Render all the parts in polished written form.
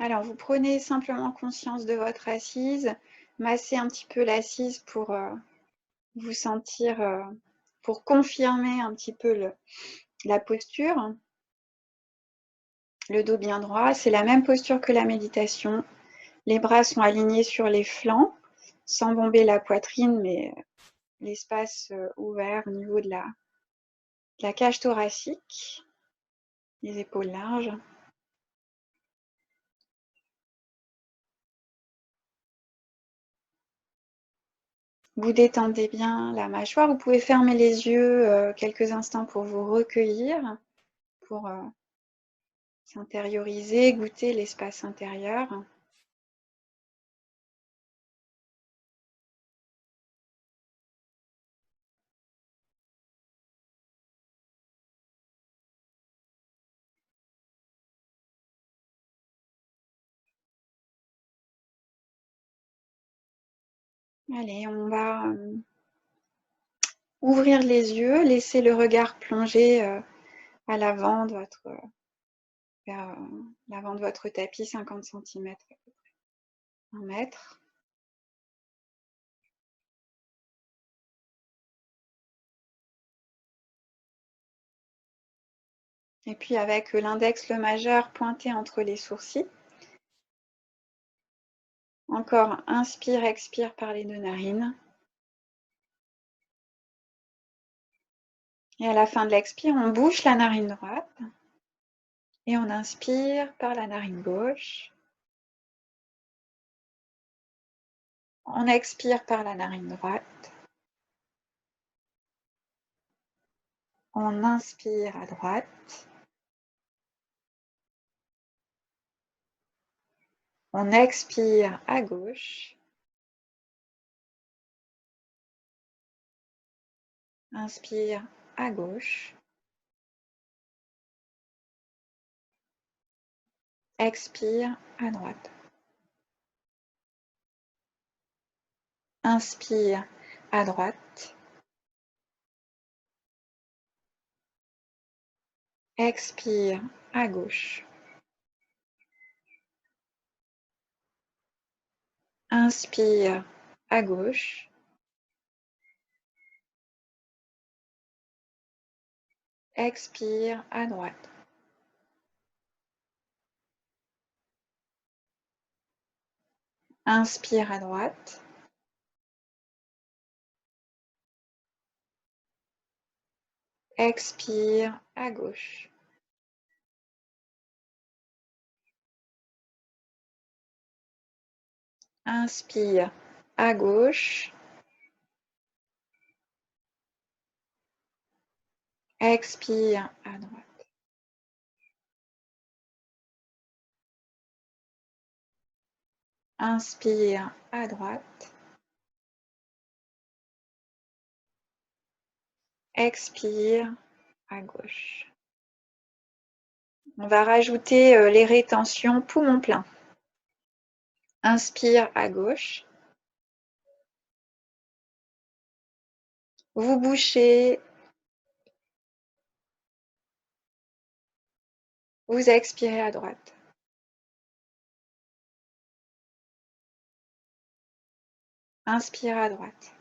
Alors, vous prenez simplement conscience de votre assise, massez un petit peu l'assise pour vous sentir, pour confirmer un petit peu la posture. Le dos bien droit, c'est la même posture que la méditation. Les bras sont alignés sur les flancs, sans bomber la poitrine, mais l'espace ouvert au niveau de la cage thoracique, les épaules larges. Vous détendez bien la mâchoire. Vous pouvez fermer les yeux quelques instants pour vous recueillir, pour s'intérioriser, goûter l'espace intérieur. Allez, on va ouvrir les yeux, laisser le regard plonger à l'avant de votre, vers l'avant de votre tapis, 50 cm à peu près, 1 mètre. Et puis avec l'index, le majeur pointé entre les sourcils. Encore, inspire, expire par les 2 narines. Et à la fin de l'expire, on bouche la narine droite. Et on inspire par la narine gauche. On expire par la narine droite. On inspire à droite. On expire à gauche. Inspire à gauche. Expire à droite. Inspire à droite. Expire à gauche. Inspire à gauche. Expire à droite. Inspire à droite. Expire à gauche. Inspire à gauche. Expire à droite. Inspire à droite. Expire à gauche. On va rajouter les rétentions poumon plein. Inspire à gauche. Vous bouchez. Vous expirez à droite. Inspire à droite.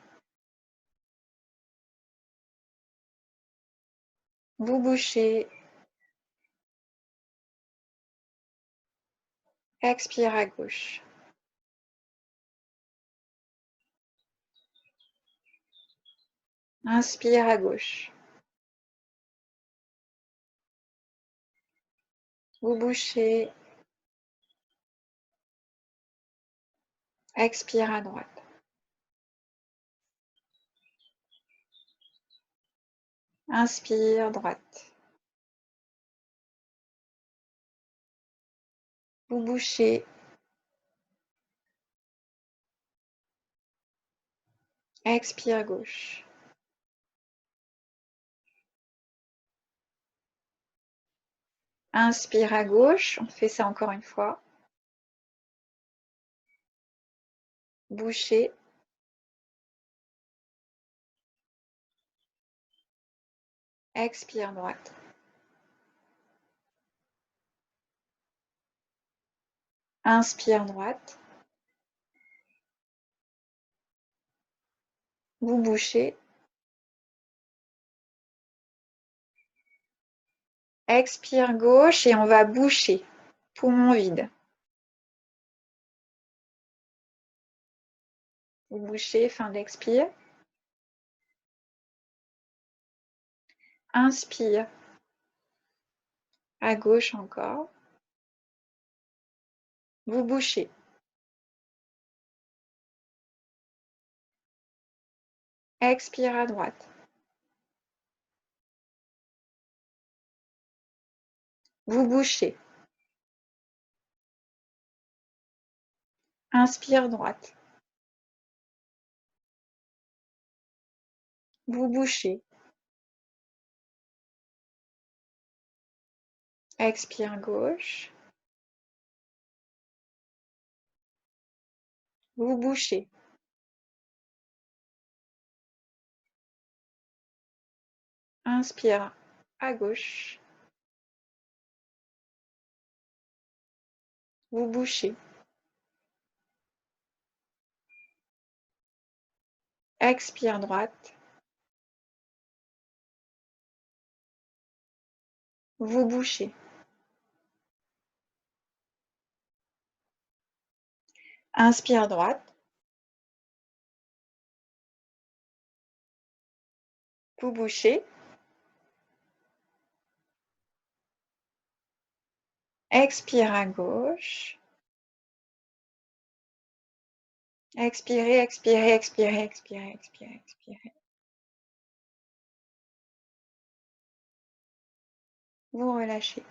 Vous bouchez. Expire à gauche. Inspire à gauche. Vous bouchez. Expire à droite. Inspire droite. Vous bouchez. Expire gauche. Inspire à gauche. On fait ça encore une fois. Bouchez. Expire droite. Inspire droite. Vous bouchez. Expire gauche et on va boucher. Poumon vide. Vous bouchez, fin d'expire. Inspire. À gauche encore. Vous bouchez. Expire à droite. Vous bouchez. Inspire droite. Vous bouchez. Expire gauche. Vous bouchez. Inspire à gauche. Vous bouchez. Expire droite. Vous bouchez. Inspire droite. Vous bouchez. Expire à gauche. Expirez, expirez, expirez, expirez, expirez, expirez. Vous relâchez.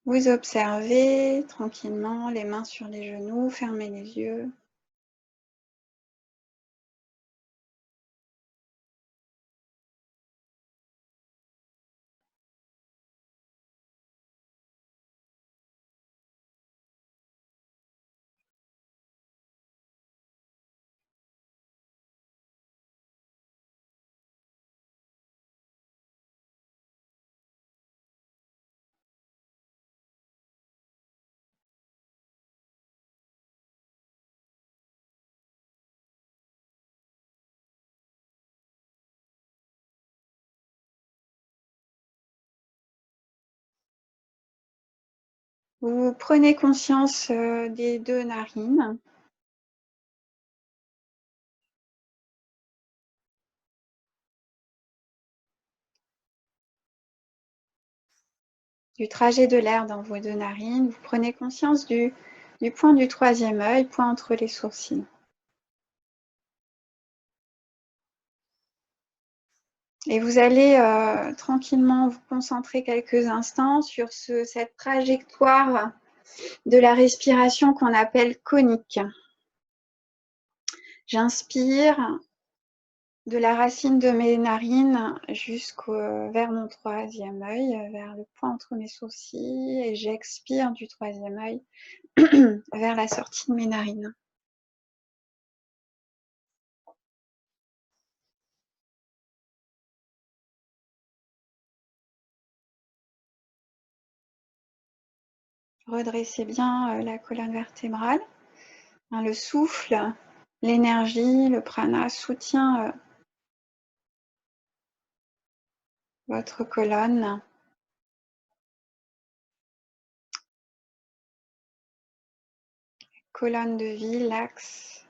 Vous observez tranquillement, les mains sur les genoux, fermez les yeux. Vous prenez conscience des deux narines. Du trajet de l'air dans vos deux narines. Vous prenez conscience du point du troisième œil, point entre les sourcils. Et vous allez tranquillement vous concentrer quelques instants sur cette trajectoire de la respiration qu'on appelle conique. J'inspire de la racine de mes narines vers mon troisième œil, vers le point entre mes sourcils, et j'expire du troisième œil vers la sortie de mes narines. Redressez bien la colonne vertébrale. Le souffle, l'énergie, le prana soutient votre colonne. Colonne de vie, l'axe.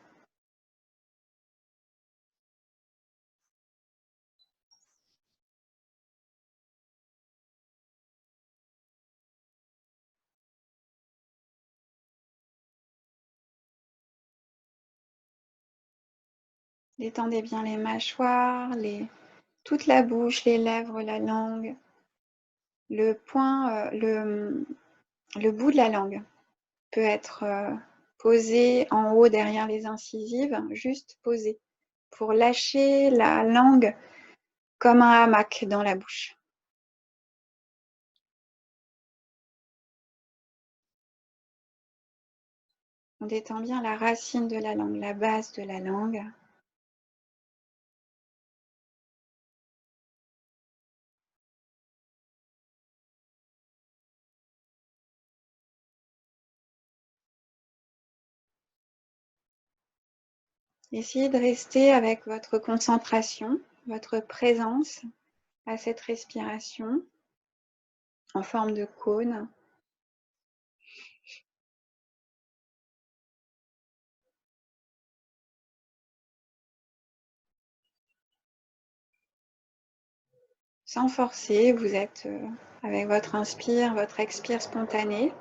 Détendez bien les mâchoires, toute la bouche, les lèvres, la langue. Le bout de la langue peut être posé en haut derrière les incisives, juste posé, pour lâcher la langue comme un hamac dans la bouche. On détend bien la racine de la langue, la base de la langue. Essayez de rester avec votre concentration, votre présence à cette respiration en forme de cône. Sans forcer, vous êtes avec votre inspire, votre expire spontanée.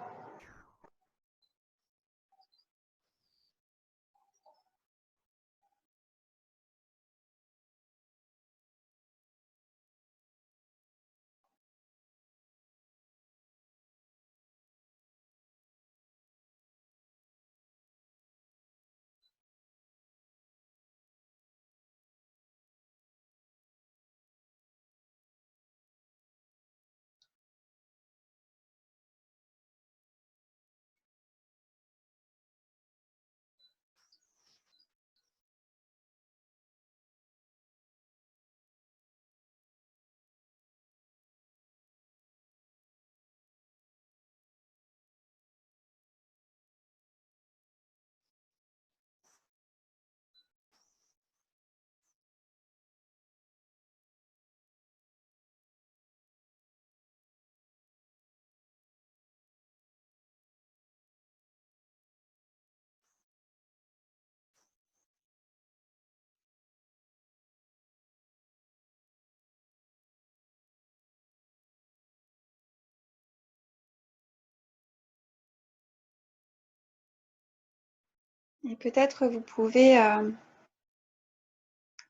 Et peut-être vous pouvez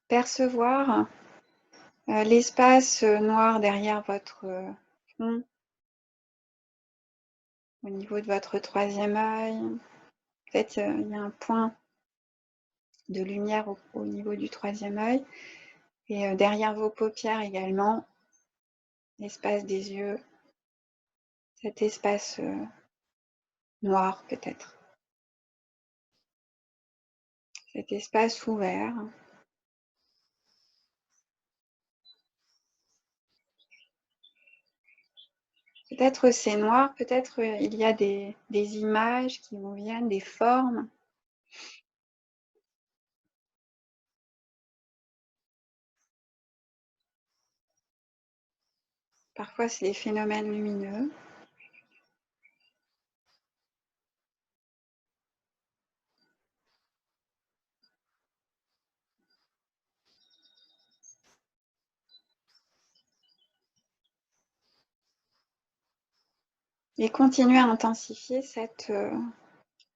percevoir l'espace noir derrière votre front, au niveau de votre troisième œil. Peut-être il y a un point de lumière au niveau du troisième œil. Et derrière vos paupières également, l'espace des yeux, cet espace noir peut-être. Cet espace ouvert. Peut-être c'est noir, peut-être il y a des images qui vous viennent, des formes. Parfois c'est des phénomènes lumineux. Et continuez à intensifier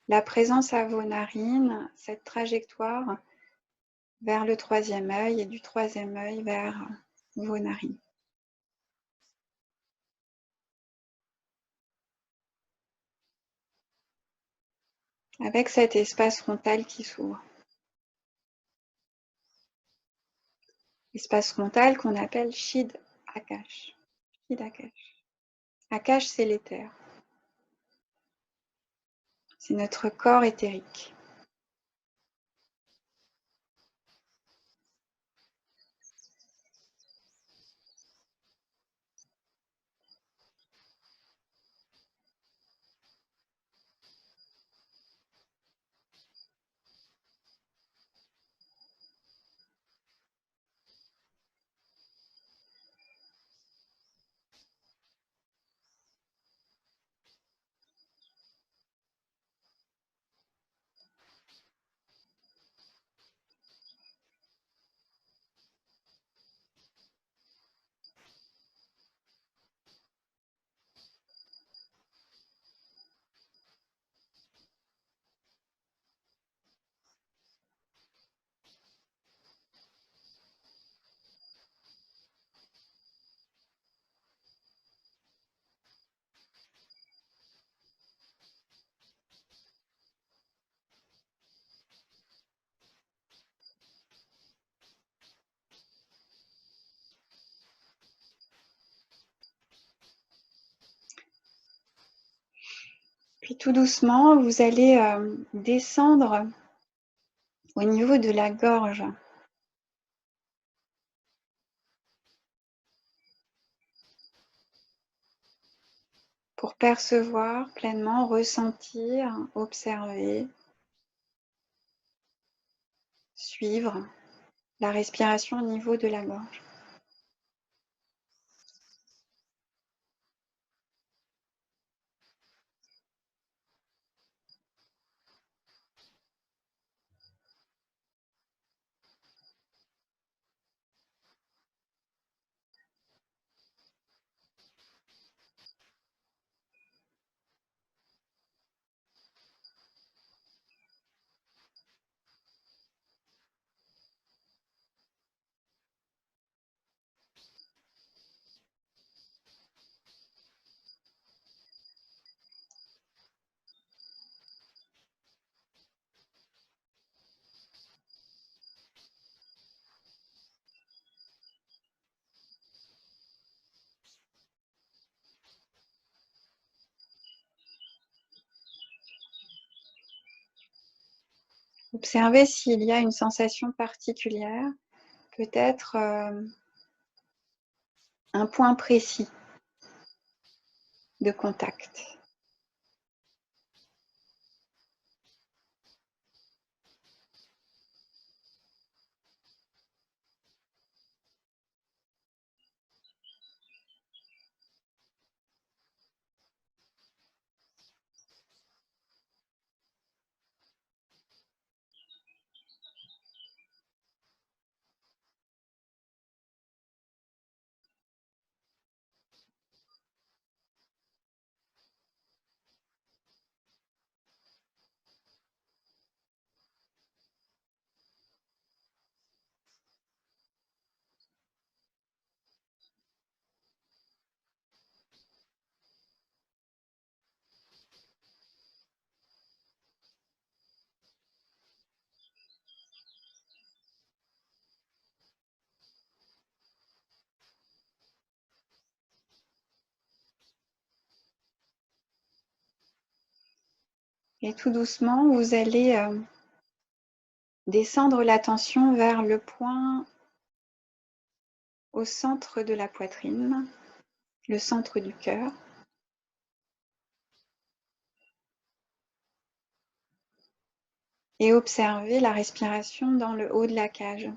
la présence à vos narines, cette trajectoire vers le troisième œil et du troisième œil vers vos narines. Avec cet espace frontal qui s'ouvre. Espace frontal qu'on appelle Shid Akash. Shid Akash. Akash, c'est l'éther. C'est notre corps éthérique. Puis tout doucement, vous allez descendre au niveau de la gorge. Pour percevoir pleinement, ressentir, observer suivre la respiration au niveau de la gorge. Observez s'il y a une sensation particulière, peut-être un point précis de contact. Et tout doucement, vous allez descendre l'attention vers le point au centre de la poitrine, le centre du cœur. Et observez la respiration dans le haut de la cage.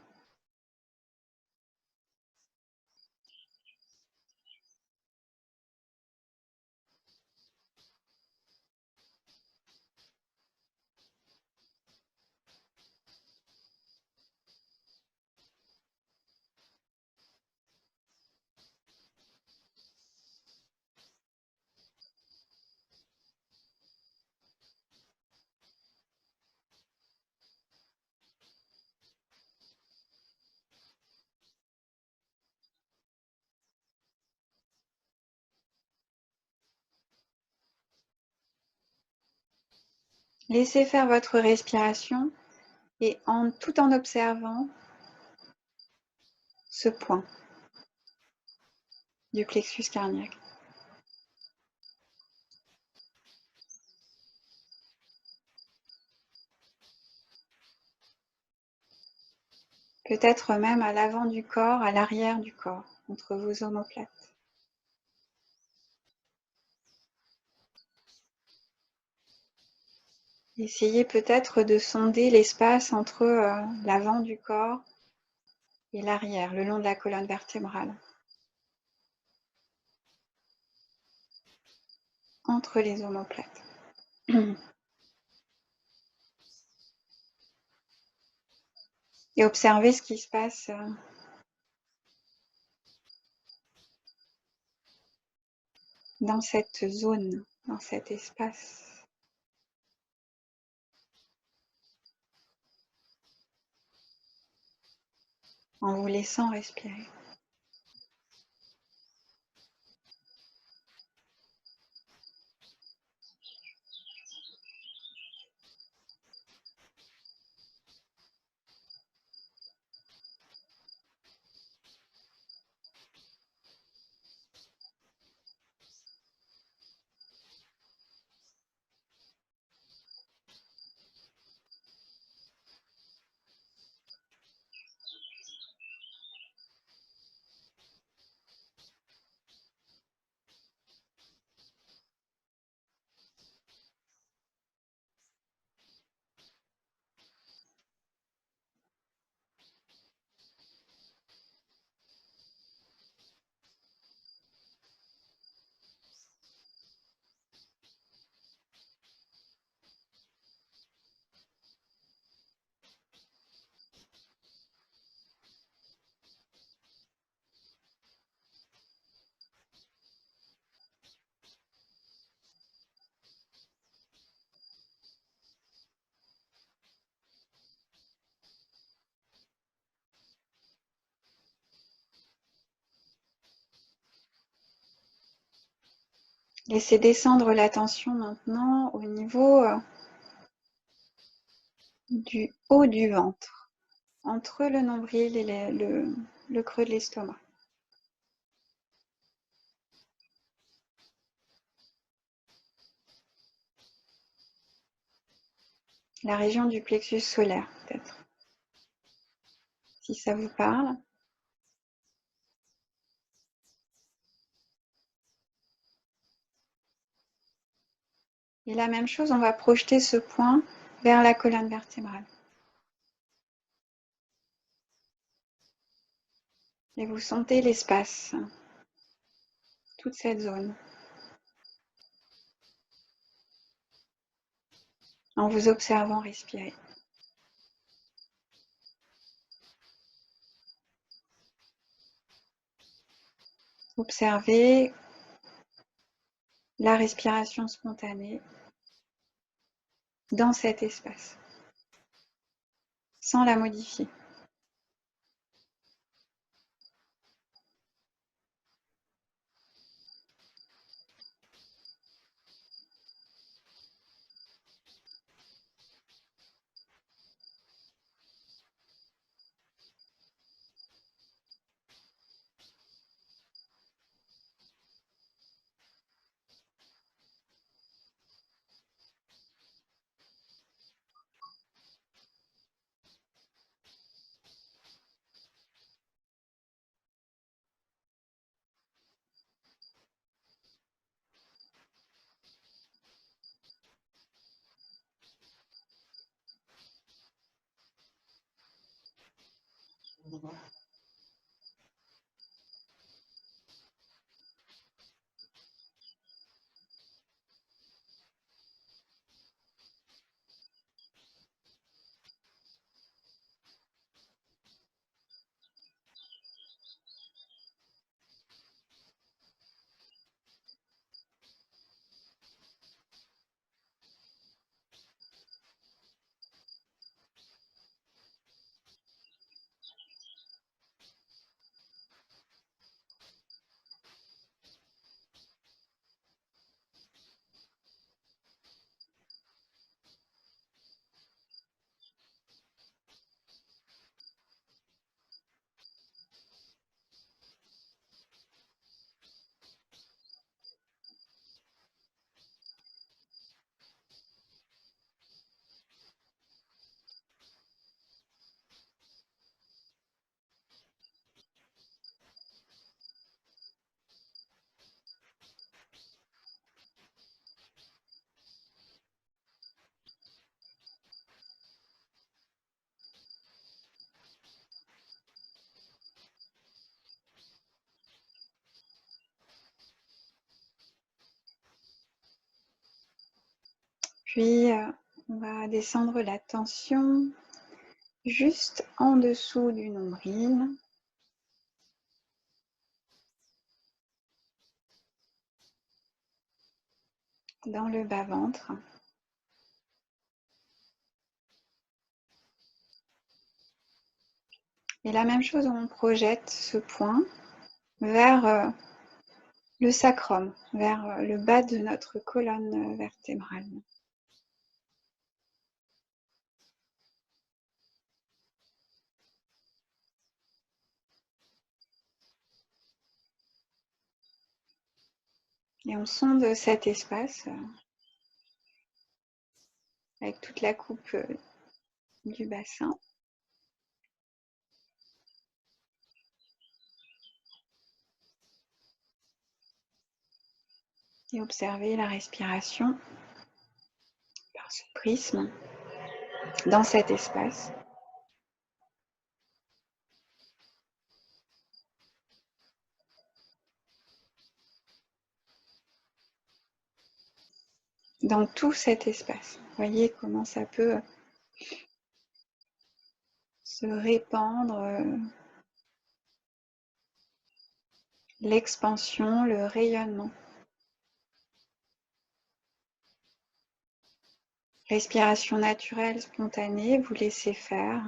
Laissez faire votre respiration et tout en observant ce point du plexus cardiaque. Peut-être même à l'avant du corps, à l'arrière du corps, entre vos omoplates. Essayez peut-être de sonder l'espace entre l'avant du corps et l'arrière, le long de la colonne vertébrale. Entre les omoplates. Et observez ce qui se passe dans cette zone, dans cet espace. En vous laissant respirer. Laissez descendre la tension maintenant au niveau du haut du ventre, entre le nombril et le creux de l'estomac. La région du plexus solaire, peut-être, si ça vous parle. Et la même chose, on va projeter ce point vers la colonne vertébrale. Et vous sentez l'espace, toute cette zone, en vous observant respirer. Observez la respiration spontanée dans cet espace, sans la modifier. Puis, on va descendre la tension juste en dessous du nombril. Dans le bas-ventre. Et la même chose, on projette ce point vers le sacrum, vers le bas de notre colonne vertébrale. Et on sonde cet espace avec toute la coupe du bassin. Et observer la respiration par ce prisme dans cet espace. Dans tout cet espace. Vous voyez comment ça peut se répandre, l'expansion, le rayonnement. Respiration naturelle, spontanée, vous laissez faire.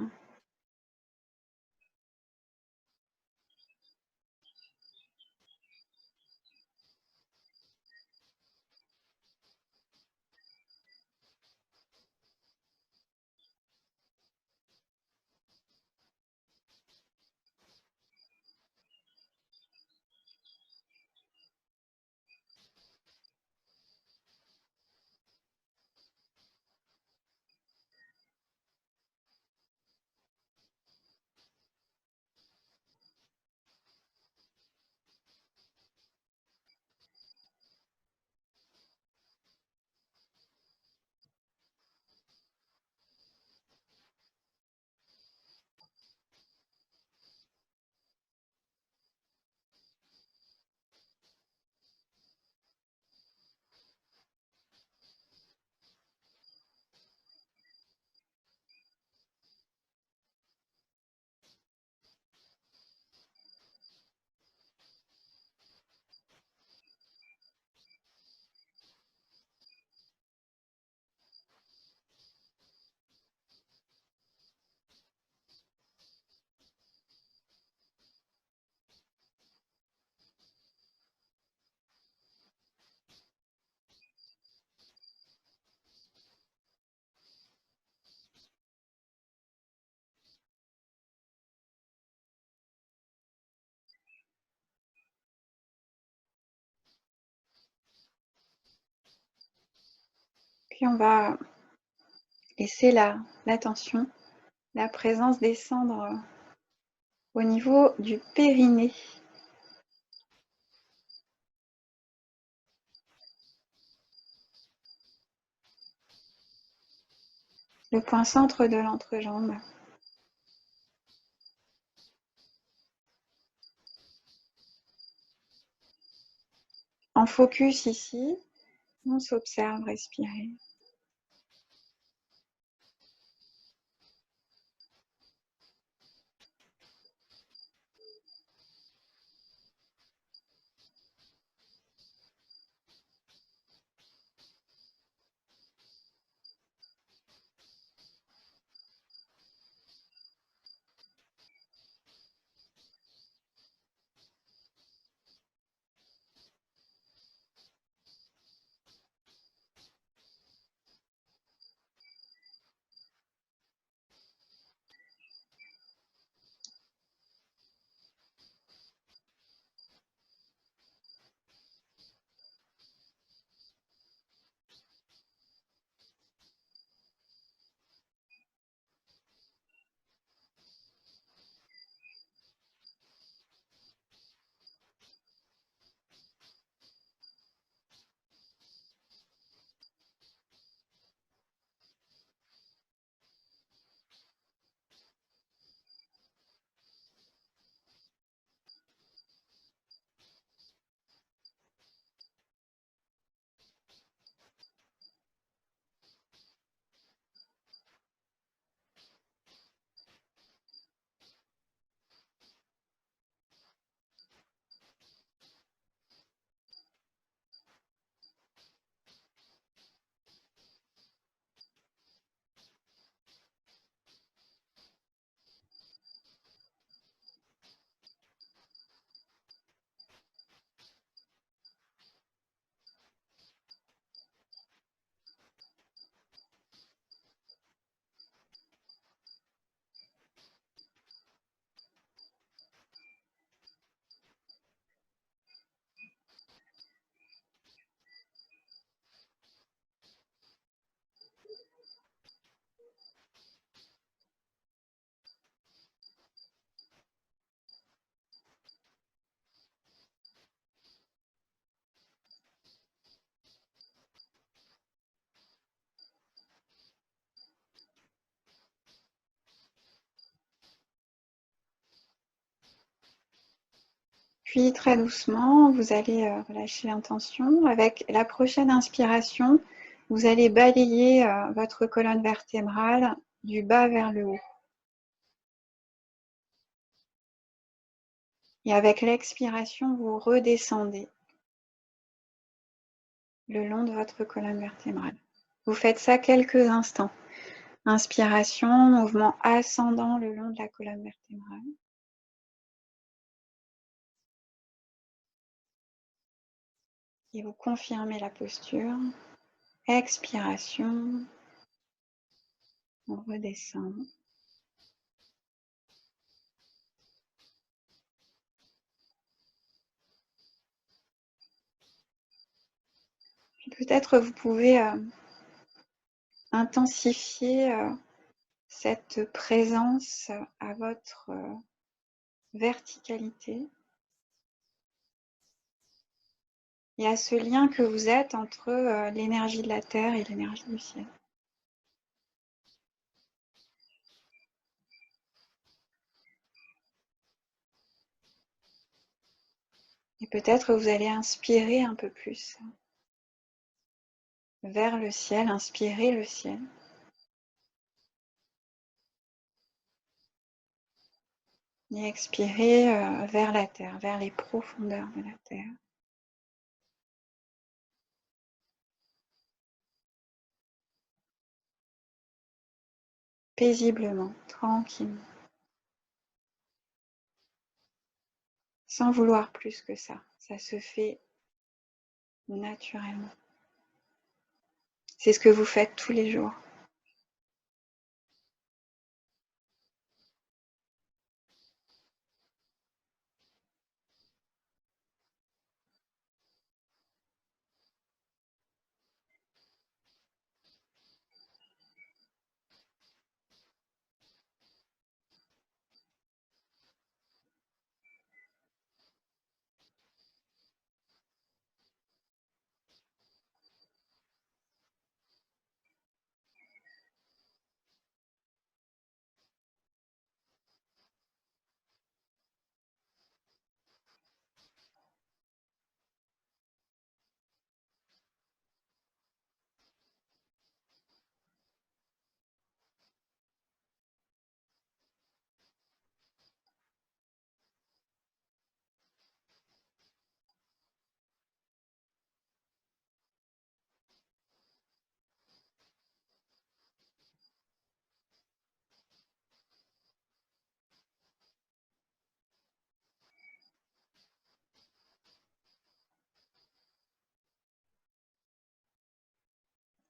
Puis on va laisser l'attention, la présence descendre au niveau du périnée. Le point centre de l'entrejambe. En focus ici, on s'observe respirer. Puis très doucement, vous allez relâcher l'intention. Avec la prochaine inspiration, vous allez balayer votre colonne vertébrale du bas vers le haut. Et avec l'expiration, vous redescendez le long de votre colonne vertébrale. Vous faites ça quelques instants. Inspiration, mouvement ascendant le long de la colonne vertébrale. Et vous confirmez la posture. Expiration, on redescend. Puis peut-être vous pouvez intensifier cette présence à votre verticalité et à ce lien que vous êtes entre l'énergie de la terre et l'énergie du ciel. Et peut-être vous allez inspirer un peu plus vers le ciel, inspirer le ciel. Et expirer vers la terre, vers les profondeurs de la terre. Paisiblement, tranquillement. Sans vouloir plus que ça. Ça se fait naturellement. C'est ce que vous faites tous les jours.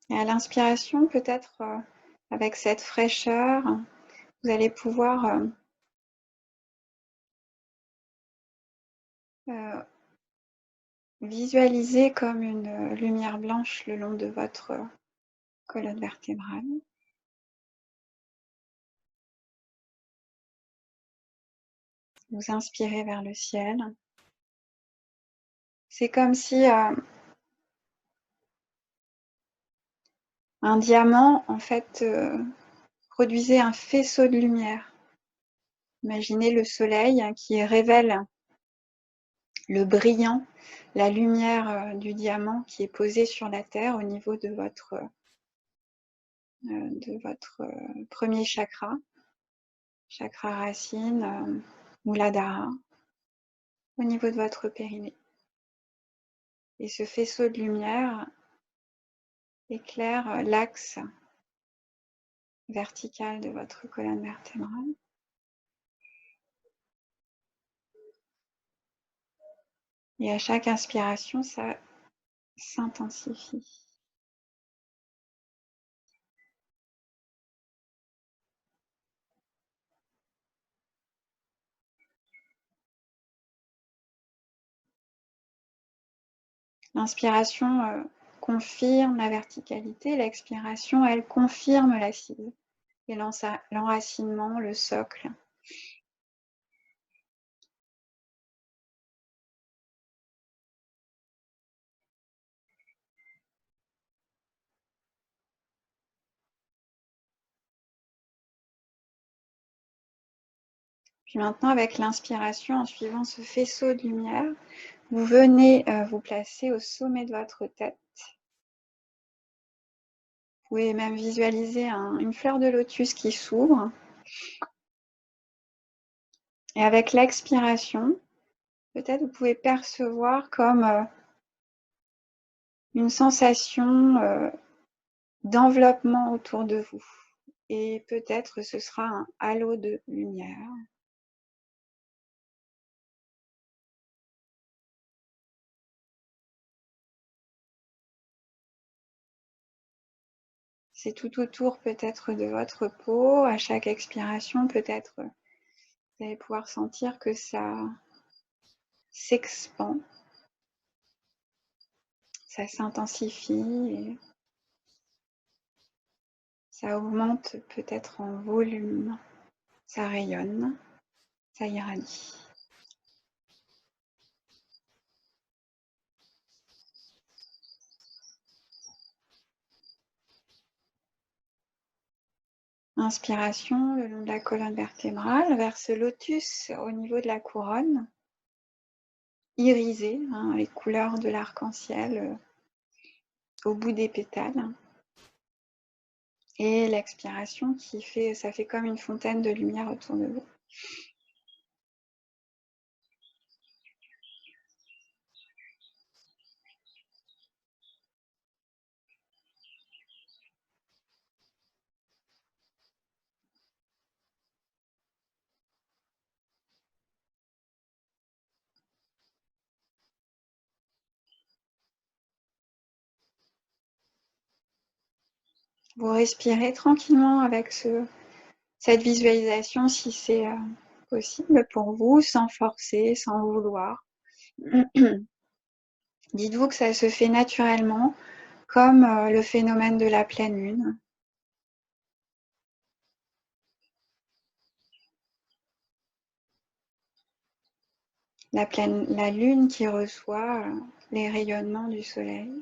Et à l'inspiration, peut-être avec cette fraîcheur, vous allez pouvoir visualiser comme une lumière blanche le long de votre colonne vertébrale. Vous inspirez vers le ciel. C'est comme si un diamant, en fait, produisait un faisceau de lumière. Imaginez le soleil qui révèle le brillant, la lumière du diamant qui est posée sur la terre au niveau de votre premier chakra, chakra racine, Muladhara, au niveau de votre périnée. Et ce faisceau de lumière éclaire l'axe vertical de votre colonne vertébrale. Et à chaque inspiration, ça s'intensifie. L'inspiration confirme la verticalité, l'expiration, elle confirme l'assise et l'enracinement, le socle. Puis maintenant, avec l'inspiration, en suivant ce faisceau de lumière, vous venez vous placer au sommet de votre tête. Vous pouvez même visualiser une fleur de lotus qui s'ouvre. Et avec l'expiration, peut-être vous pouvez percevoir comme une sensation d'enveloppement autour de vous. Et peut-être ce sera un halo de lumière. C'est tout autour peut-être de votre peau. À chaque expiration, peut-être vous allez pouvoir sentir que ça s'expand, ça s'intensifie et ça augmente peut-être en volume, ça rayonne, ça irradie. Inspiration le long de la colonne vertébrale vers ce lotus au niveau de la couronne, irisé, les couleurs de l'arc-en-ciel au bout des pétales. Et l'expiration ça fait comme une fontaine de lumière autour de vous. Vous respirez tranquillement avec cette visualisation si c'est possible pour vous, sans forcer, sans vouloir. Dites-vous que ça se fait naturellement, comme le phénomène de la pleine lune. La lune qui reçoit les rayonnements du soleil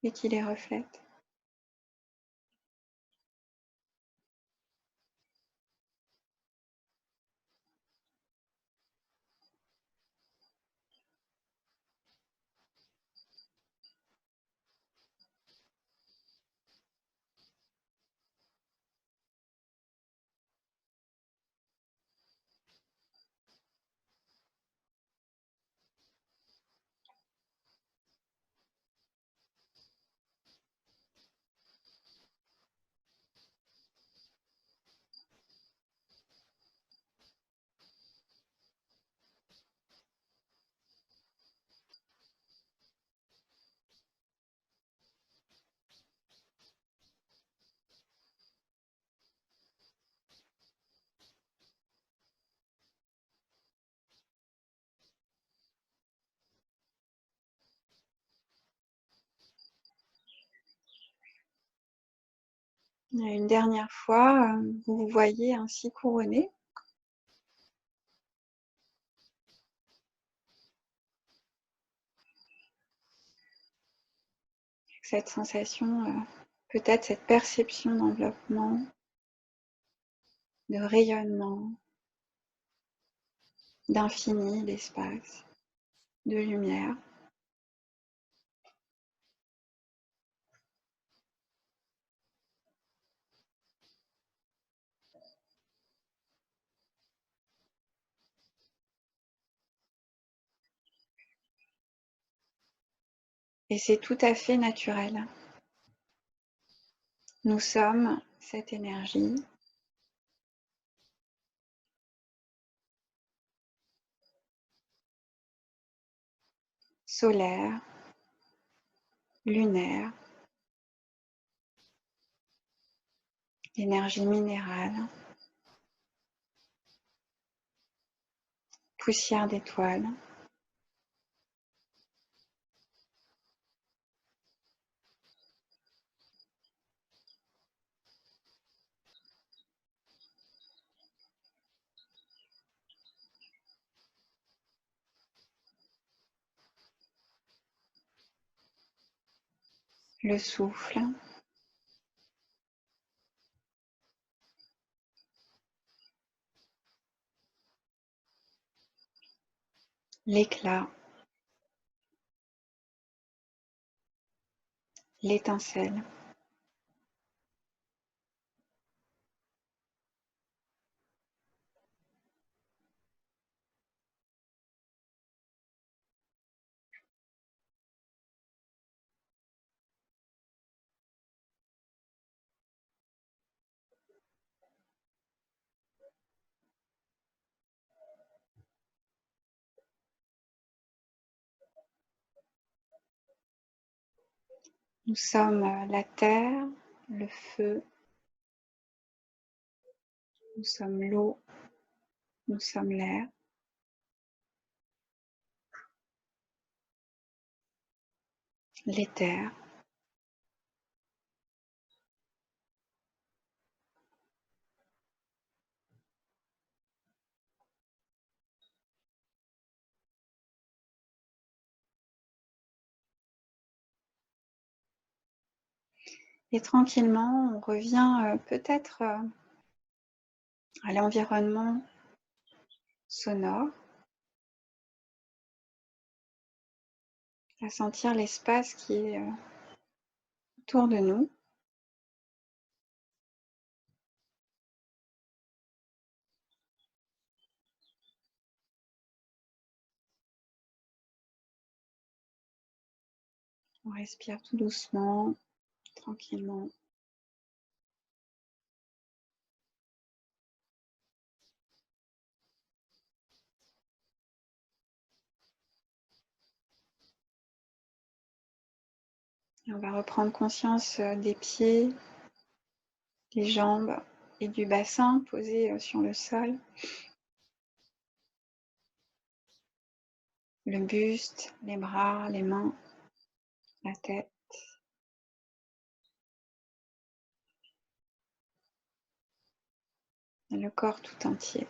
et qui les reflète. Une dernière fois, vous vous voyez ainsi couronné. Cette sensation, peut-être cette perception d'enveloppement, de rayonnement, d'infini, d'espace, de lumière. Et c'est tout à fait naturel. Nous sommes cette énergie solaire, lunaire, l'énergie minérale, poussière d'étoiles. Le souffle, l'éclat, l'étincelle. Nous sommes la terre, le feu, nous sommes l'eau, nous sommes l'air, l'éther. Et tranquillement, on revient peut-être à l'environnement sonore, à sentir l'espace qui est autour de nous. On respire tout doucement, tranquillement. Et on va reprendre conscience des pieds, des jambes et du bassin posé sur le sol. Le buste, les bras, les mains, la tête. Et le corps tout entier.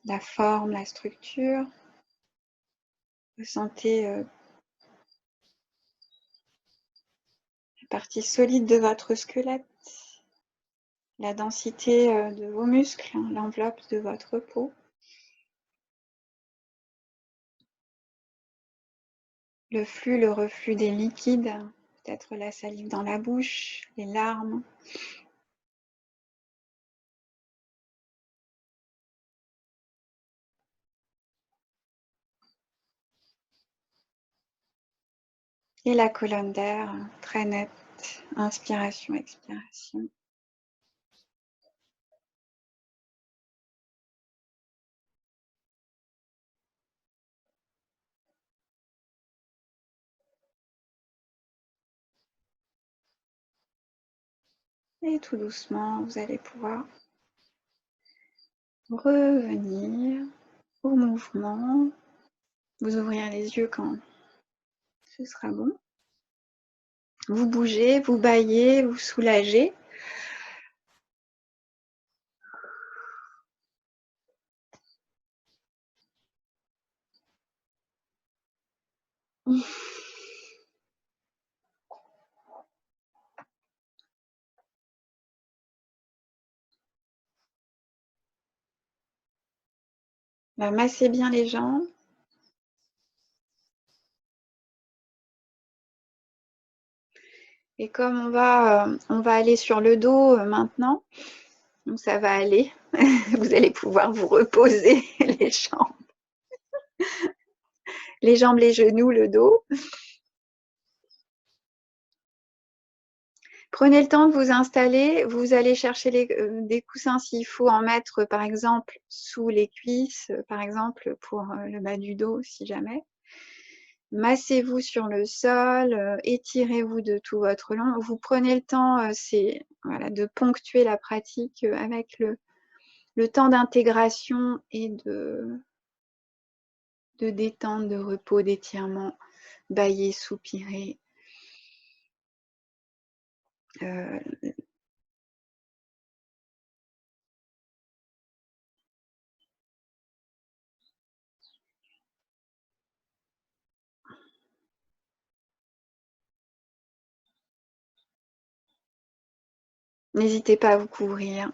La forme, la structure. Ressentez la partie solide de votre squelette, la densité de vos muscles, l'enveloppe de votre peau. Le flux, le reflux des liquides, peut-être la salive dans la bouche, les larmes. Et la colonne d'air, très nette, inspiration, expiration. Et tout doucement, vous allez pouvoir revenir au mouvement Vous ouvrirez les yeux quand ce sera bon. Vous bougez, vous bâillez, vous soulagez. Massez bien les jambes. Et comme on va aller sur le dos maintenant, donc ça va aller. Vous allez pouvoir vous reposer les jambes, les genoux, le dos. Prenez le temps de vous installer. Vous allez chercher des coussins s'il faut en mettre, par exemple, sous les cuisses, par exemple, pour le bas du dos, si jamais. Massez-vous sur le sol, étirez-vous de tout votre long. Vous prenez le temps, voilà, de ponctuer la pratique avec le temps d'intégration et de détente, de repos, d'étirement, bâiller, soupirer. N'hésitez pas à vous couvrir.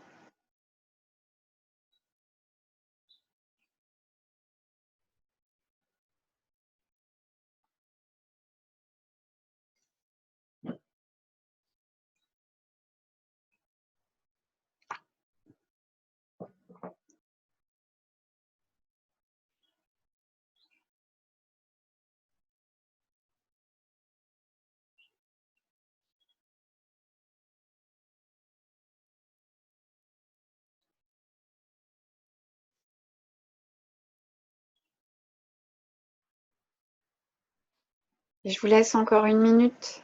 Et je vous laisse encore 1 minute.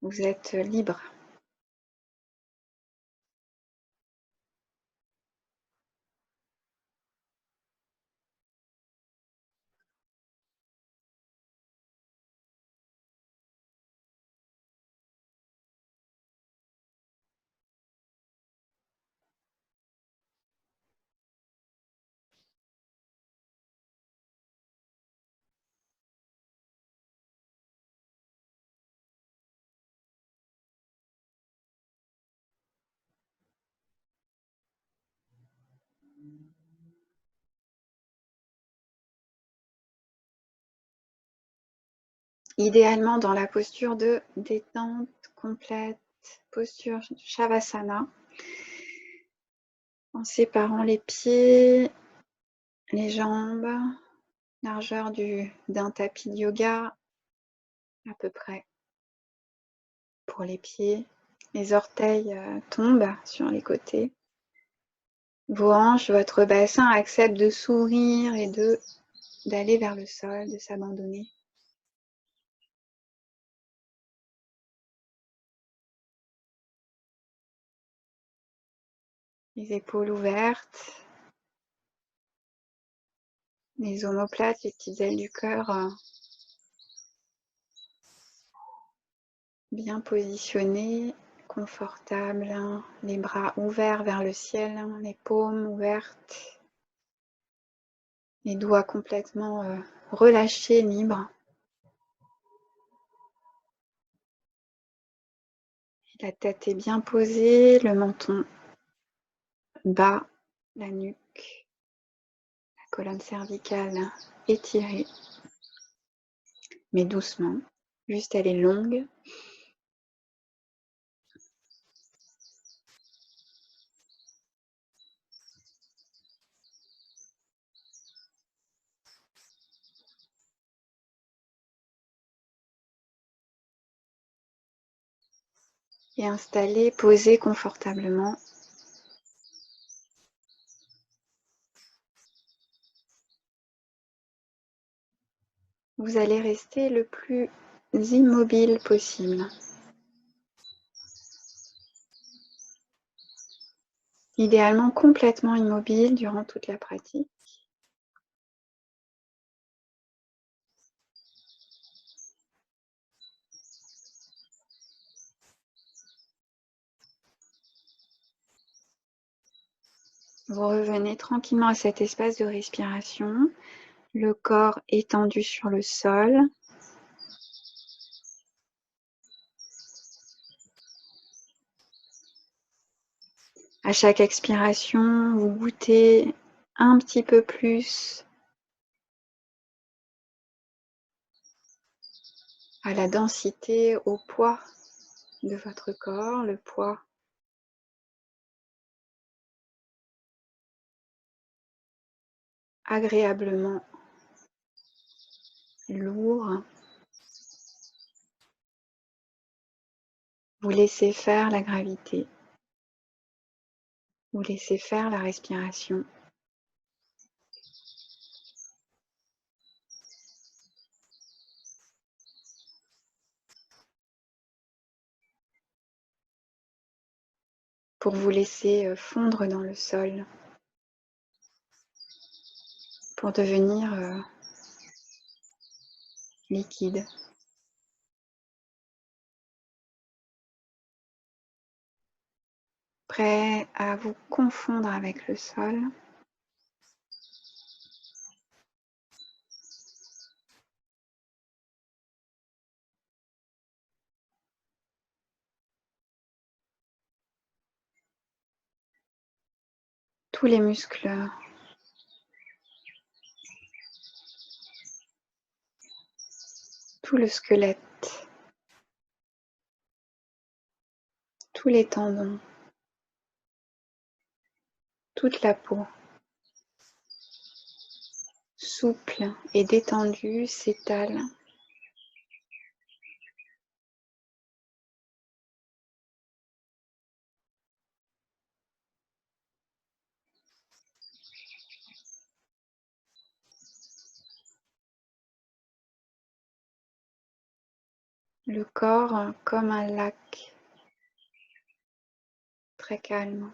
Vous êtes libre. Idéalement dans la posture de détente complète, posture Shavasana, en séparant les pieds, les jambes, largeur d'un tapis de yoga à peu près pour les pieds. Les orteils tombent sur les côtés. Vos hanches, votre bassin accepte de s'ouvrir et d'aller vers le sol, de s'abandonner. Les épaules ouvertes, les omoplates, les petites ailes du cœur bien positionnées, confortables, les bras ouverts vers le ciel, les paumes ouvertes, les doigts complètement relâchés, libres. La tête est bien posée, le menton bas, la nuque, la colonne cervicale étirée, mais doucement, juste elle est longue. Et installée, posée confortablement. Vous allez rester le plus immobile possible. idéalement complètement immobile durant toute la pratique. Vous revenez tranquillement à cet espace de respiration, le corps étendu sur le sol. À chaque expiration, vous goûtez un petit peu plus à la densité, au poids de votre corps, le poids agréablement lourd. Vous laissez faire la gravité, vous laissez faire la respiration. Pour vous laisser fondre dans le sol, pour devenir liquide. Prêt à vous confondre avec le sol. Tous les muscles, tout le squelette, tous les tendons, toute la peau, souple et détendue, s'étale. Le corps comme un lac, très calme.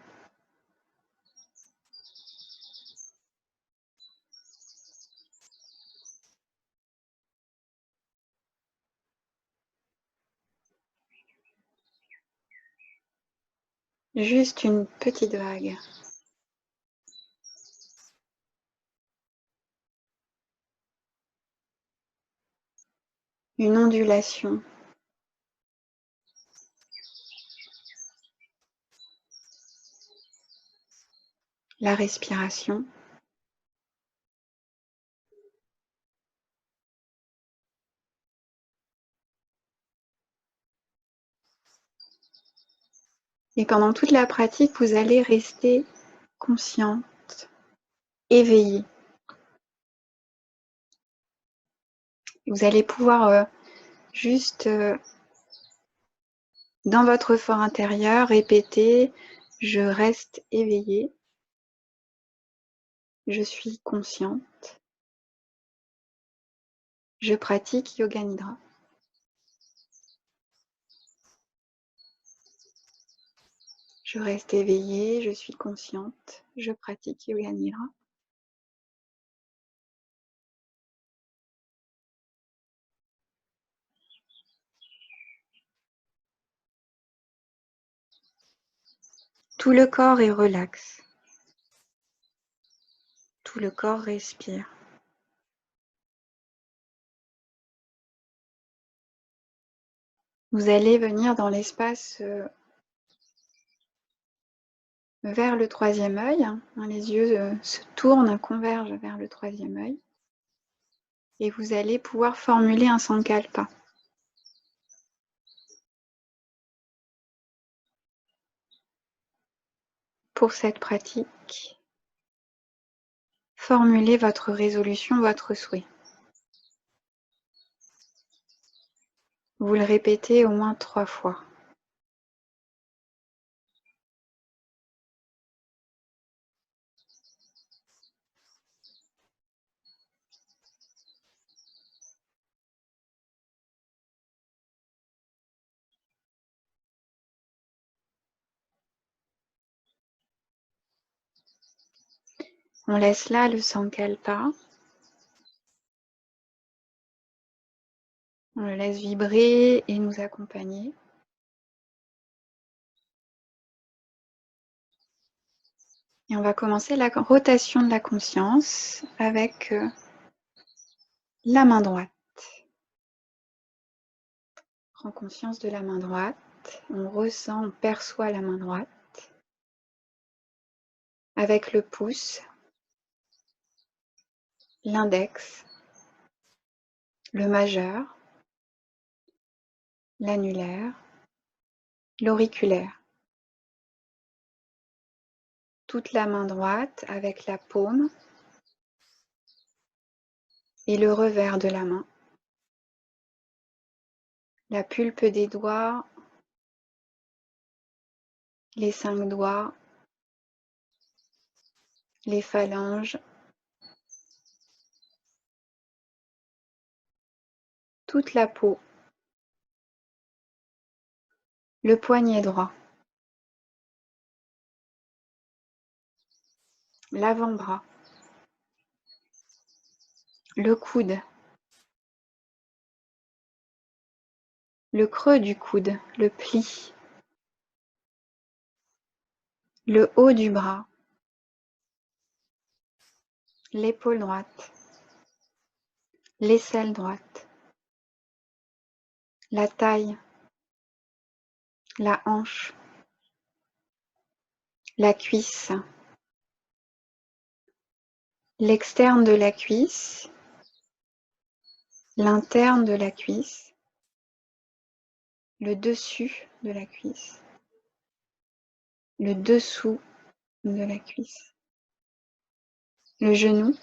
Juste une petite vague. Une ondulation. La respiration. Et pendant toute la pratique, vous allez rester consciente, éveillée. Vous allez pouvoir juste dans votre fort intérieur répéter « Je reste éveillée, je suis consciente, je pratique Yoga Nidra ». Je reste éveillée, je suis consciente, je pratique Yoga Nidra. Tout le corps est relax. Tout le corps respire. Vous allez venir dans l'espace vers le troisième œil. Les yeux se tournent, convergent vers le troisième œil. Et vous allez pouvoir formuler un sankalpa. Pour cette pratique, formulez votre résolution, votre souhait. Vous le répétez au moins 3 fois. On laisse là le Sankalpa. On le laisse vibrer et nous accompagner. Et on va commencer la rotation de la conscience avec la main droite. Prends conscience de la main droite. On ressent, on perçoit la main droite. Avec le pouce, l'index, le majeur, l'annulaire, l'auriculaire. Toute la main droite avec la paume et le revers de la main. La pulpe des doigts, les 5 doigts, les phalanges, toute la peau, le poignet droit, l'avant-bras, le coude, le creux du coude, le pli, le haut du bras, l'épaule droite, l'aisselle droite, la taille, la hanche, la cuisse, l'externe de la cuisse, l'interne de la cuisse, le dessus de la cuisse, le dessous de la cuisse, le genou,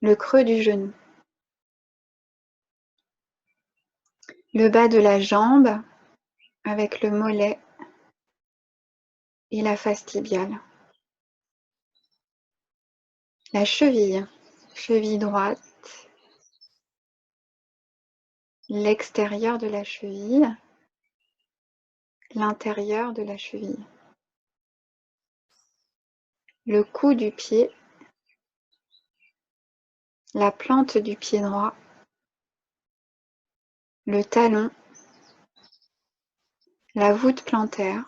le creux du genou, le bas de la jambe avec le mollet et la face tibiale, la cheville, cheville droite, l'extérieur de la cheville, l'intérieur de la cheville, le cou du pied, la plante du pied droit, le talon, la voûte plantaire,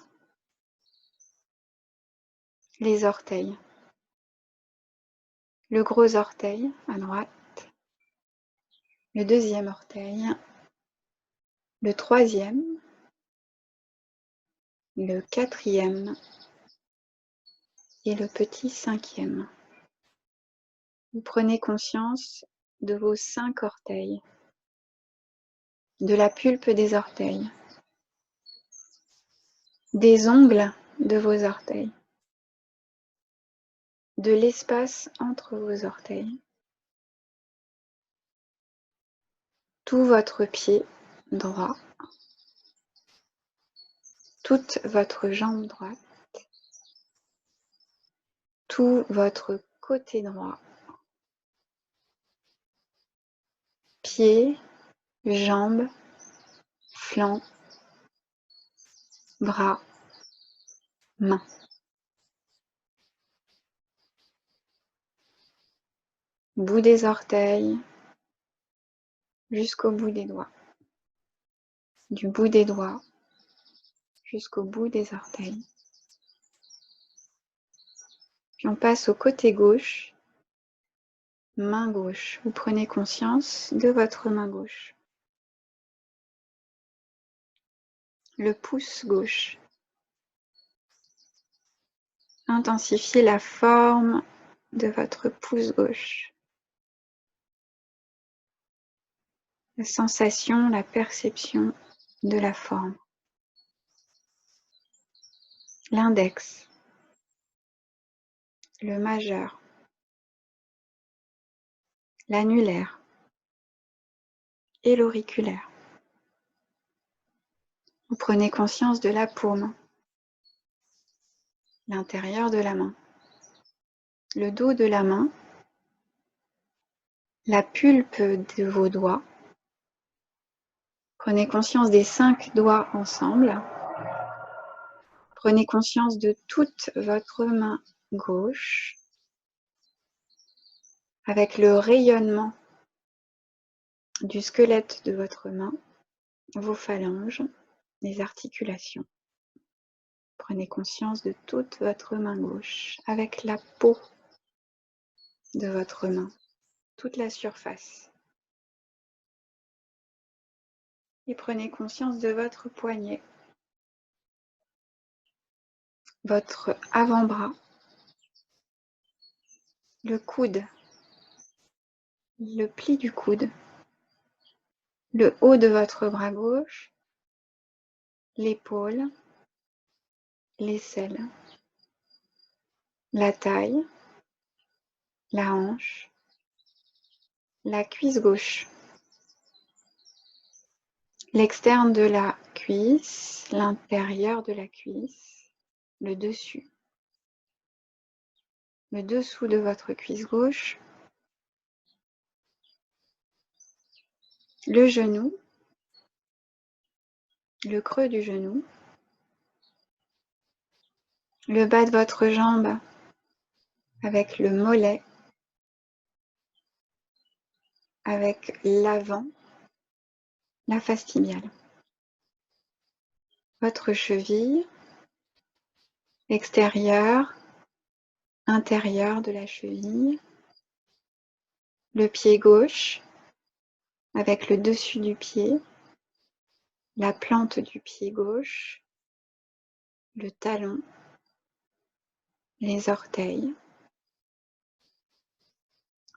les orteils, le gros orteil à droite, le deuxième orteil, le troisième, le quatrième et le petit cinquième. Vous prenez conscience de vos 5 orteils, de la pulpe des orteils, des ongles de vos orteils, de l'espace entre vos orteils, tout votre pied droit, toute votre jambe droite, tout votre côté droit, pied, jambes, flancs, bras, mains. Bout des orteils jusqu'au bout des doigts. Du bout des doigts jusqu'au bout des orteils. Puis on passe au côté gauche, main gauche. Vous prenez conscience de votre main gauche. Le pouce gauche. Intensifiez la forme de votre pouce gauche. La sensation, la perception de la forme. L'index, le majeur, l'annulaire et l'auriculaire. Vous prenez conscience de la paume, l'intérieur de la main, le dos de la main, la pulpe de vos doigts. Prenez conscience des 5 doigts ensemble. Prenez conscience de toute votre main gauche, avec le rayonnement du squelette de votre main, vos phalanges, les articulations. Prenez conscience de toute votre main gauche, avec la peau de votre main, toute la surface. Et prenez conscience de votre poignet, votre avant-bras, le coude, le pli du coude, le haut de votre bras gauche, l'épaule, l'aisselle, la taille, la hanche, la cuisse gauche, l'externe de la cuisse, l'intérieur de la cuisse, le dessus, le dessous de votre cuisse gauche, le genou, le creux du genou, le bas de votre jambe avec le mollet, avec l'avant, la face tibiale, votre cheville, extérieure, intérieure de la cheville, le pied gauche avec le dessus du pied, la plante du pied gauche, le talon, les orteils.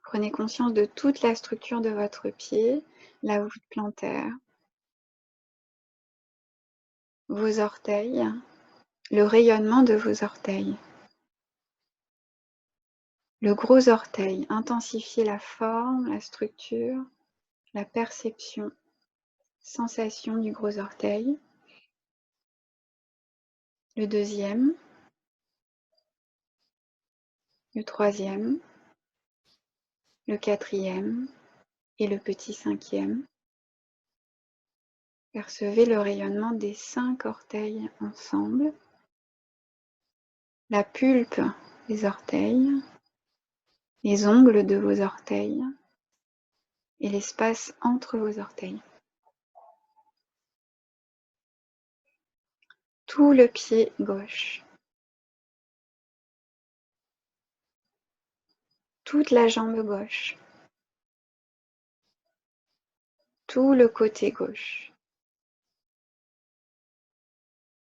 Prenez conscience de toute la structure de votre pied, la voûte plantaire, vos orteils, le rayonnement de vos orteils. Le gros orteil, intensifiez la forme, la structure, la perception, sensation du gros orteil. Le deuxième, le troisième, le quatrième et le petit cinquième. Percevez le rayonnement des 5 orteils ensemble, la pulpe des orteils, les ongles de vos orteils et l'espace entre vos orteils. Tout le pied gauche, toute la jambe gauche, tout le côté gauche,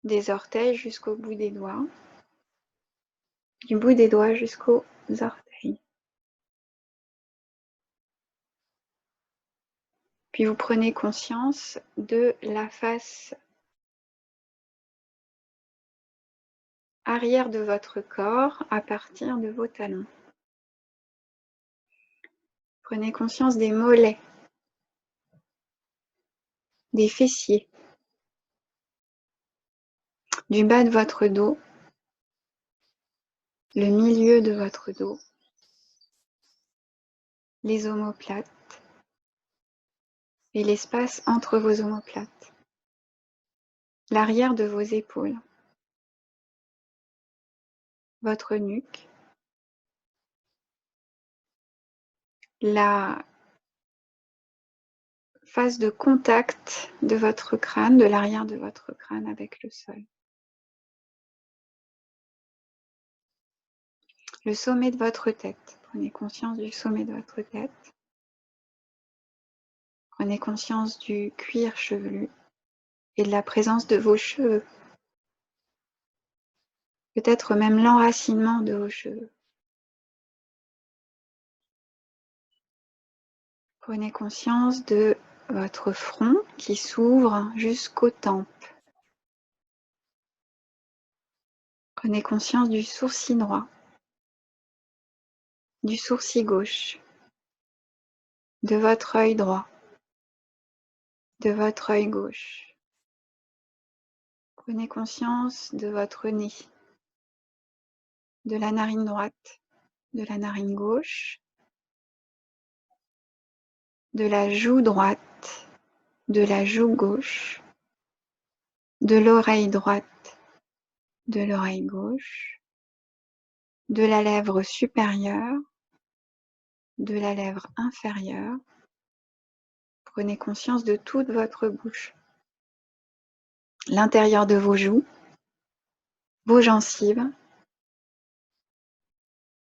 des orteils jusqu'au bout des doigts, du bout des doigts jusqu'aux orteils. Puis vous prenez conscience de la face arrière de votre corps à partir de vos talons. Prenez conscience des mollets, des fessiers, du bas de votre dos, le milieu de votre dos, les omoplates et l'espace entre vos omoplates, l'arrière de vos épaules, votre nuque, la face de contact de votre crâne, de l'arrière de votre crâne avec le sol. Le sommet de votre tête. Prenez conscience du sommet de votre tête. Prenez conscience du cuir chevelu et de la présence de vos cheveux. Peut-être même l'enracinement de vos cheveux. Prenez conscience de votre front qui s'ouvre jusqu'aux tempes. Prenez conscience du sourcil droit, du sourcil gauche, de votre œil droit, de votre œil gauche. Prenez conscience de votre nez, de la narine droite, de la narine gauche, de la joue droite, de la joue gauche, de l'oreille droite, de l'oreille gauche, de la lèvre supérieure, de la lèvre inférieure. Prenez conscience de toute votre bouche, l'intérieur de vos joues, vos gencives,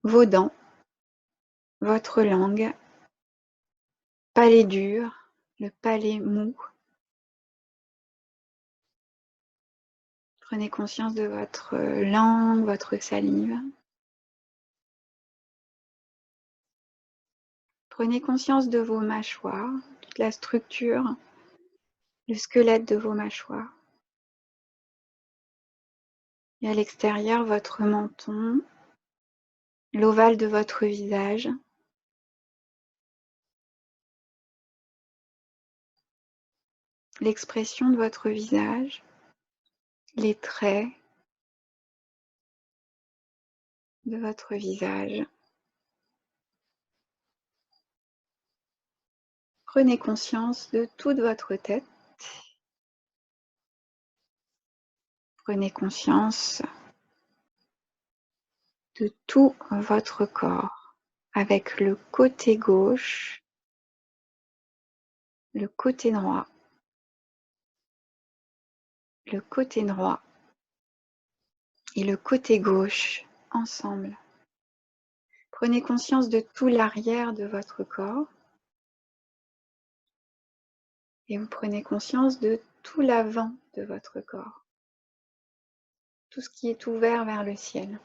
vos dents, votre langue, palais dur, le palais mou. Prenez conscience de votre langue, votre salive. Prenez conscience de vos mâchoires, toute la structure, le squelette de vos mâchoires. Et à l'extérieur, votre menton, l'ovale de votre visage. L'expression de votre visage, les traits de votre visage. Prenez conscience de toute votre tête. Prenez conscience de tout votre corps avec le côté gauche, le côté droit, le côté droit et le côté gauche ensemble. Prenez conscience de tout l'arrière de votre corps et vous prenez conscience de tout l'avant de votre corps, tout ce qui est ouvert vers le ciel.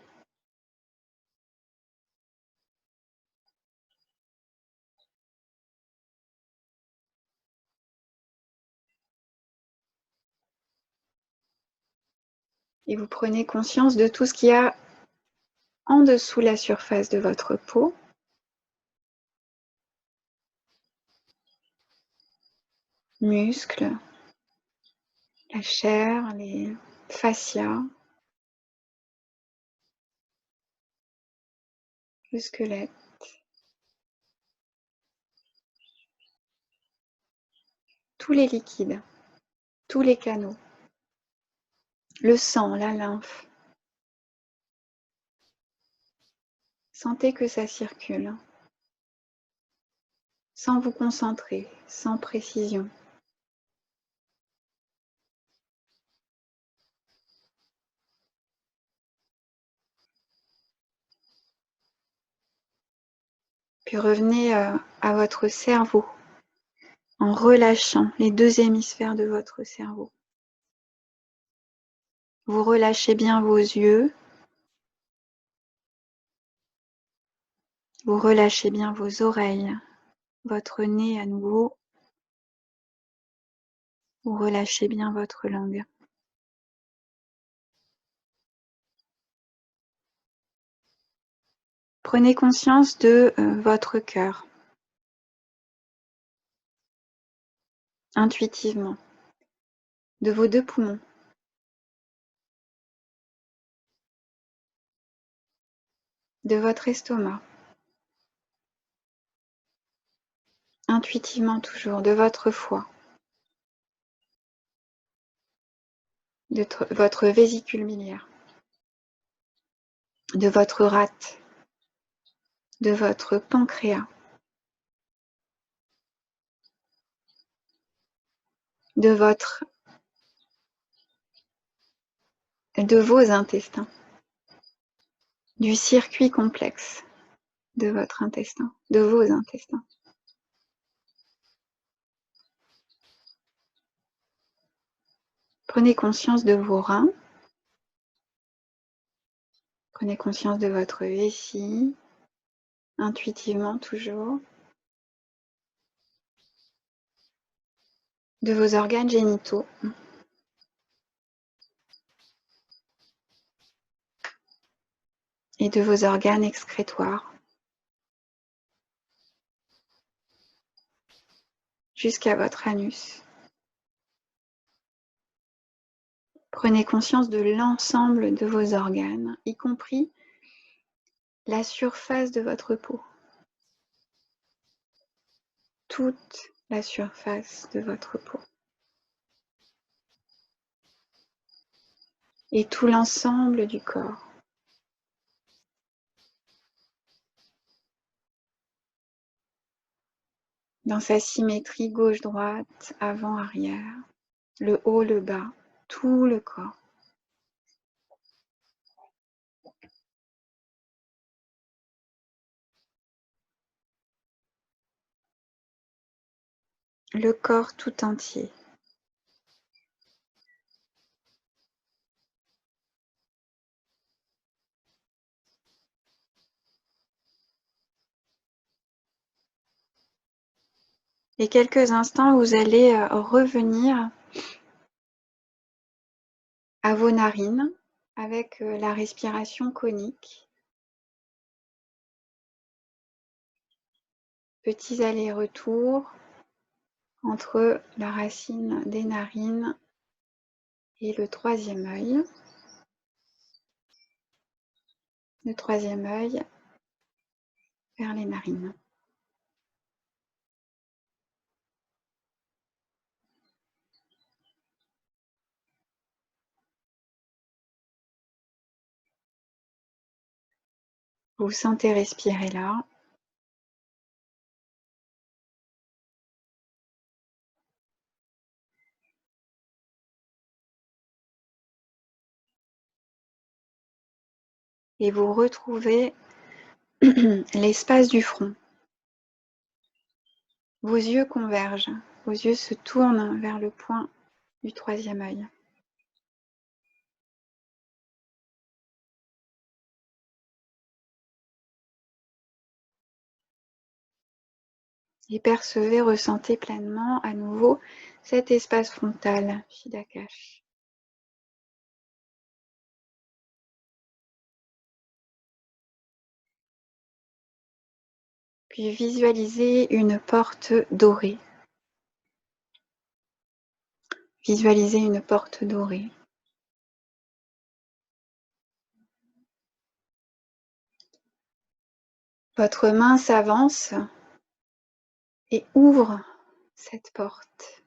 Et vous prenez conscience de tout ce qu'il y a en dessous la surface de votre peau. Muscles, la chair, les fascias, le squelette. Tous les liquides, tous les canaux, le sang, la lymphe. Sentez que ça circule, sans vous concentrer, sans précision. Puis revenez à votre cerveau en relâchant les deux hémisphères de votre cerveau. Vous relâchez bien vos yeux, vous relâchez bien vos oreilles, votre nez à nouveau, vous relâchez bien votre langue. Prenez conscience de votre cœur, intuitivement, de vos deux poumons, de votre estomac, intuitivement toujours, de votre foie, de votre vésicule biliaire, de votre rate, de votre pancréas, de vos intestins, du circuit complexe de votre intestin, de vos intestins. Prenez conscience de vos reins, prenez conscience de votre vessie, intuitivement toujours, de vos organes génitaux, et de vos organes excrétoires, jusqu'à votre anus. Prenez conscience de l'ensemble de vos organes, y compris la surface de votre peau. Toute la surface de votre peau. Et tout l'ensemble du corps. dans sa symétrie gauche-droite, avant-arrière, le haut, le bas, tout le corps. Le corps tout entier. Et quelques instants, vous allez revenir à vos narines avec la respiration conique. Petits allers-retours entre la racine des narines et le troisième œil. Le troisième œil vers les narines. Vous sentez respirer là. Et vous retrouvez l'espace du front. Vos yeux convergent, vos yeux se tournent vers le point du troisième œil. Et percevez, ressentez pleinement à nouveau cet espace frontal, Chittakash. Puis visualisez une porte dorée. Visualisez une porte dorée. Votre main s'avance et ouvre cette porte.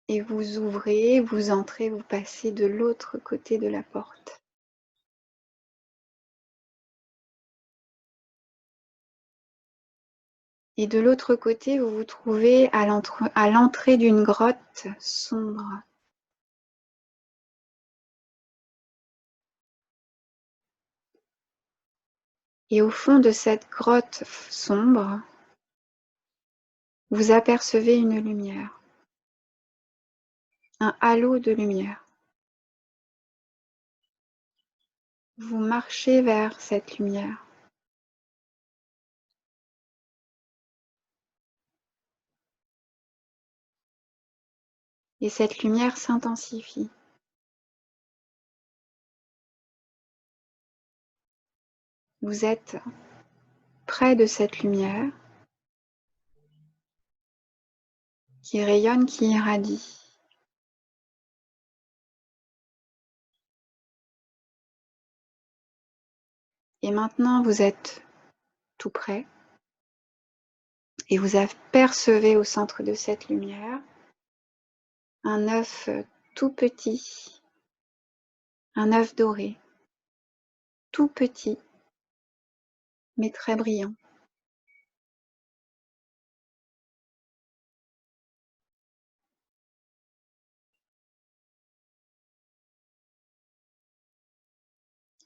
Et vous ouvrez, vous entrez, vous passez de l'autre côté de la porte. Et de l'autre côté, vous vous trouvez à l'entrée d'une grotte sombre. Et au fond de cette grotte sombre, vous apercevez une lumière, un halo de lumière. Vous marchez vers cette lumière. Et cette lumière s'intensifie. Vous êtes près de cette lumière qui rayonne, qui irradie. Et maintenant, vous êtes tout près et vous apercevez au centre de cette lumière un œuf tout petit, un œuf doré, tout petit, mais très brillant.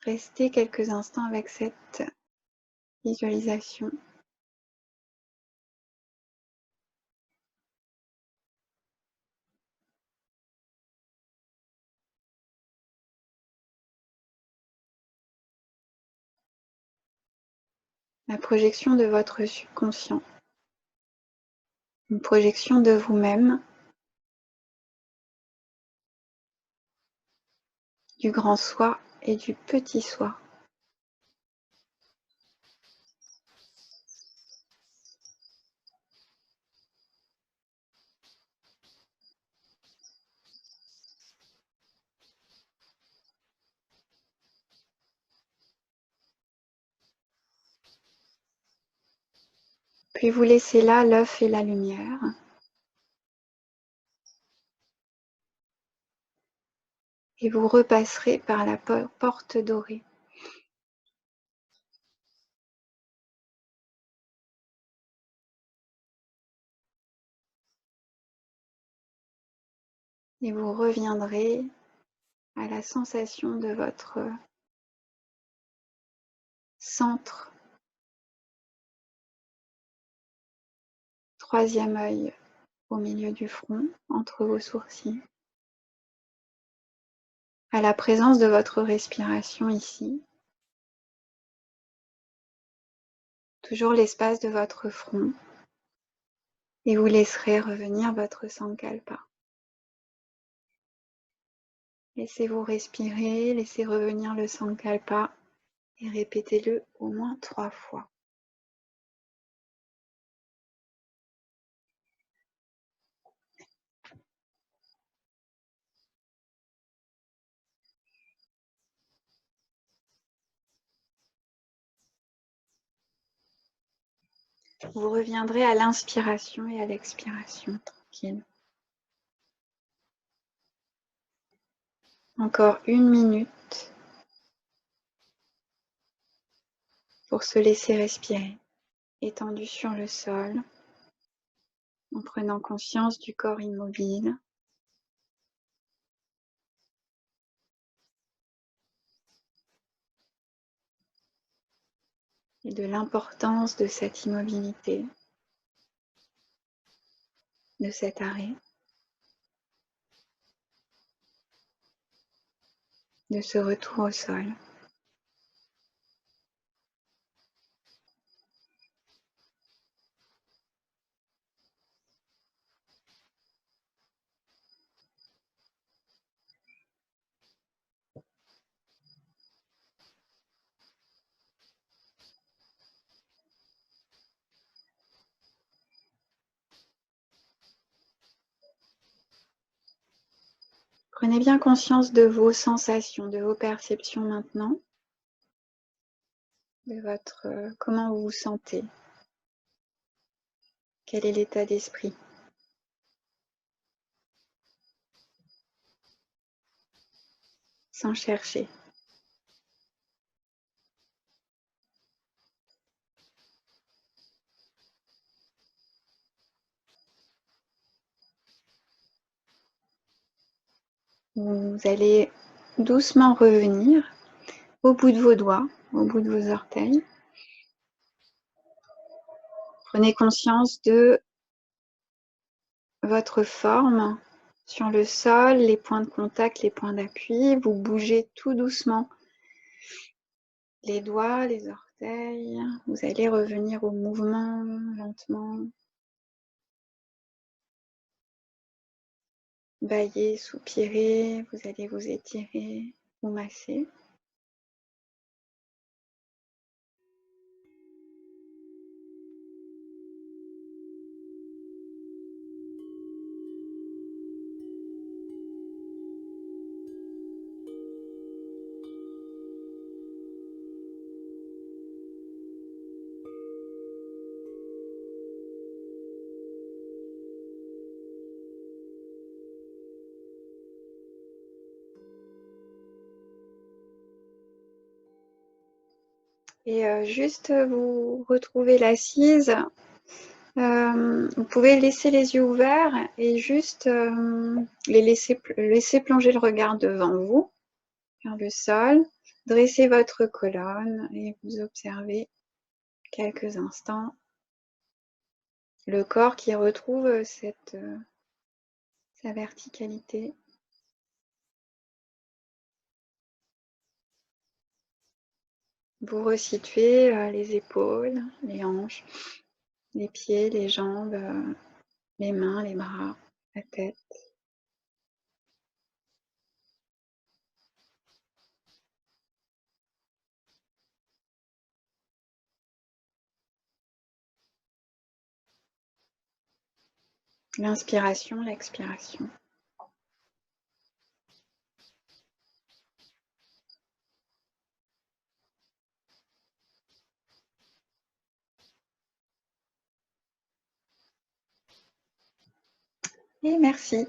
Restez quelques instants avec cette visualisation. La projection de votre subconscient, une projection de vous-même, du grand soi et du petit soi. Puis vous laissez là l'œuf et la lumière. Et vous repasserez par la porte dorée. Et vous reviendrez à la sensation de votre centre, troisième œil au milieu du front, entre vos sourcils, à la présence de votre respiration ici, toujours l'espace de votre front, et vous laisserez revenir votre Sankalpa. Laissez-vous respirer, laissez revenir le Sankalpa et répétez-le au moins 3 fois. Vous reviendrez à l'inspiration et à l'expiration, tranquille. Encore 1 minute pour se laisser respirer, étendu sur le sol, en prenant conscience du corps immobile. Et de l'importance de cette immobilité, de cet arrêt, de ce retour au sol. Prenez bien conscience de vos sensations, de vos perceptions maintenant, de votre comment vous vous sentez, quel est l'état d'esprit. Sans chercher. Vous allez doucement revenir au bout de vos doigts, au bout de vos orteils. Prenez conscience de votre forme sur le sol, les points de contact, les points d'appui. Vous bougez tout doucement les doigts, les orteils. Vous allez revenir au mouvement lentement. Bailler, soupirer, vous allez vous étirer, vous masser. Et juste vous retrouvez l'assise. Vous pouvez laisser les yeux ouverts et juste laisser plonger le regard devant vous, vers le sol. Dressez votre colonne et vous observez quelques instants le corps qui retrouve sa verticalité. Vous resituez les épaules, les hanches, les pieds, les jambes, les mains, les bras, la tête. L'inspiration, l'expiration. Et merci.